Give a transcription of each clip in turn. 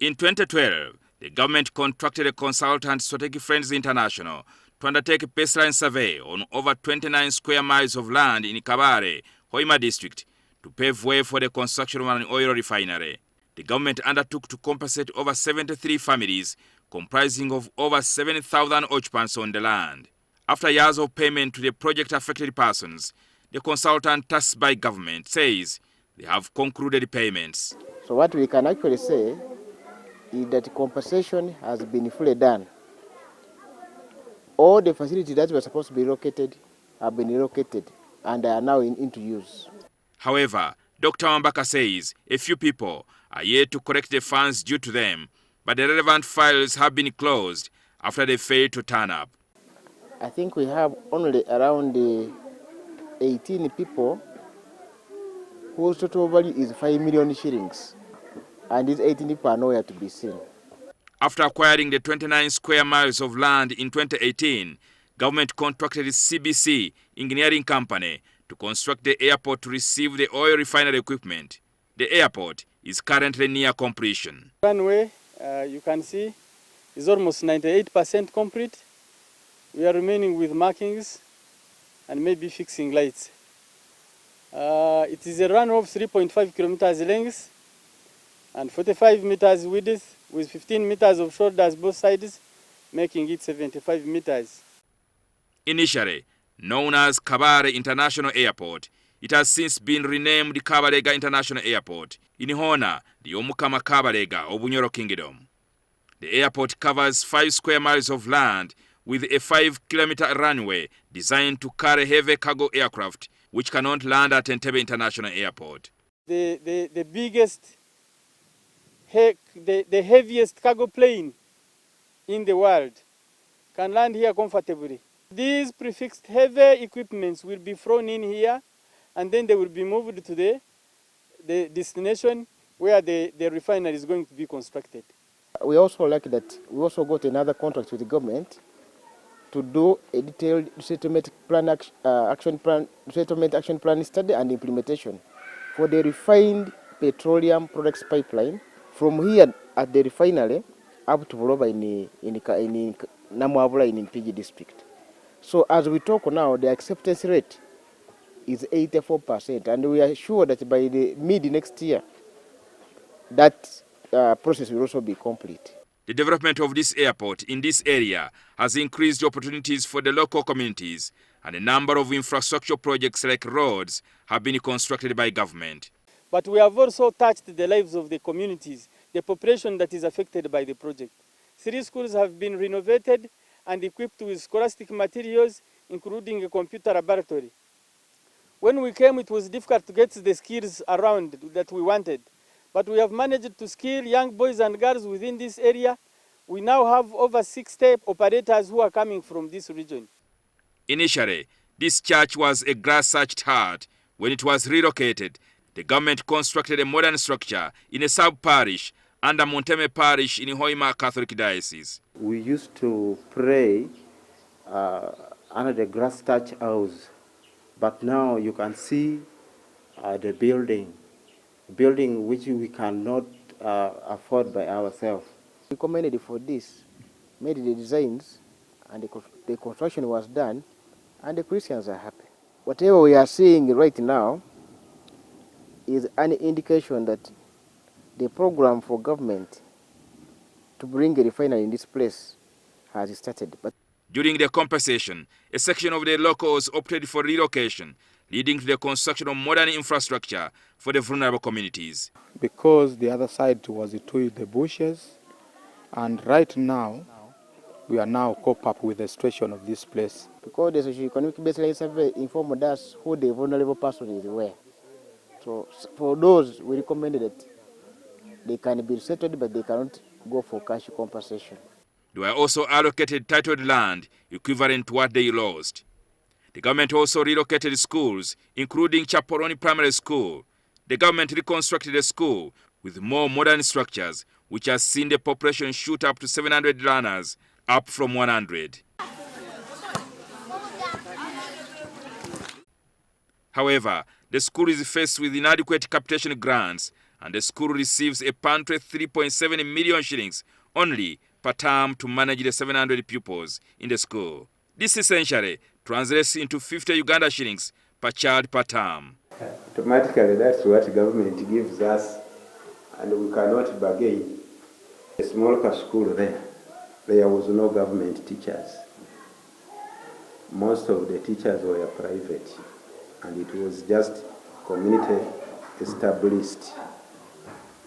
In 2012, the government contracted a consultant, Strategic Friends International, to undertake a baseline survey on over 29 square miles of land in Kabaale, Hoima district, to pave way for the construction of an oil refinery. The government undertook to compensate over 73 families, comprising of over 7,000 occupants on the land. After years of payment to the project-affected persons, the consultant tasked by government says they have concluded payments. So what we can actually say is that compensation has been fully done. All the facilities that were supposed to be relocated have been relocated and are now into use. However, Dr. Wambaka says a few people are yet to collect the funds due to them, but the relevant files have been closed after they failed to turn up. I think we have only around 18 people whose total value is 5 million shillings, and these 18 people are nowhere to be seen. After acquiring the 29 square miles of land in 2018, government contracted CBC Engineering Company to construct the airport to receive the oil refinery equipment. The airport is currently near completion. Runway, you can see, is almost 98% complete. We are remaining with markings and maybe fixing lights. It is a runway of 3.5 kilometers length and 45 meters width with 15 meters of shoulders both sides, making it 75 meters. Initially known as Kabaale International Airport, it has since been renamed Kabalega International Airport in honor the Omukama Kabalega of Bunyoro Kingdom. The airport covers 5 square miles of land with a 5-kilometer runway designed to carry heavy cargo aircraft which cannot land at Entebbe International Airport. The biggest, the heaviest cargo plane in the world can land here comfortably. These prefixed heavy equipments will be thrown in here and then they will be moved to the destination where the refinery is going to be constructed. We also like that we also got another contract with the government to do a detailed settlement action plan study and implementation for the refined petroleum products pipeline from here at the refinery up to Buloba in Namwabula in PG district. So as we talk now, the acceptance rate is 84%, and we are sure that by the mid next year, that process will also be complete. The development of this airport in this area has increased opportunities for the local communities, and a number of infrastructure projects like roads have been constructed by government. But we have also touched the lives of the communities, the population that is affected by the project. 3 schools have been renovated and equipped with scholastic materials, including a computer laboratory. When we came, it was difficult to get the skills around that we wanted. But we have managed to skill young boys and girls within this area. We now have over 60 operators who are coming from this region. Initially, this church was a grass-thatched hut. When it was relocated, the government constructed a modern structure in a sub-parish under Monteme Parish in Hoima Catholic Diocese. We used to pray under the grass-thatched house, but now you can see the building which we cannot afford by ourselves. We commended for this, made the designs, and the construction was done, and the Christians are happy. Whatever we are seeing right now is an indication that the program for government to bring a refinery in this place has started. But during the compensation, a section of the locals opted for relocation, leading to the construction of modern infrastructure for the vulnerable communities. Because the other side was to the bushes, and right now we are now caught up with the situation of this place. Because the socio-economic baseline survey informed us who the vulnerable persons were. So for those, we recommended that they can be settled, but they cannot go for cash compensation. They were also allocated titled land equivalent to what they lost. The government also relocated schools, including Chapoloni Primary School. The government reconstructed a school with more modern structures, which has seen the population shoot up to 700 learners, up from 100. However, the school is faced with inadequate capitation grants and the school receives a paltry 3.7 million shillings only per term to manage the 700 pupils in the school. This essentially translates into 50 Uganda shillings per child per term. Automatically, that's what government gives us, and we cannot bargain. A small school there was no government teachers. Most of the teachers were private, and it was just community established.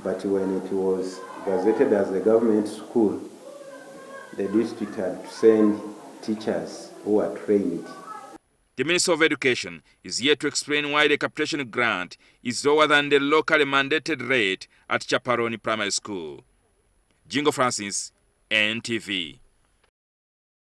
But when it was gazetted as a government school, the district had to send teachers who are trained. The Minister of Education is yet to explain why the capitation grant is lower than the locally mandated rate at Chaparoni Primary School. Jingo Francis, NTV.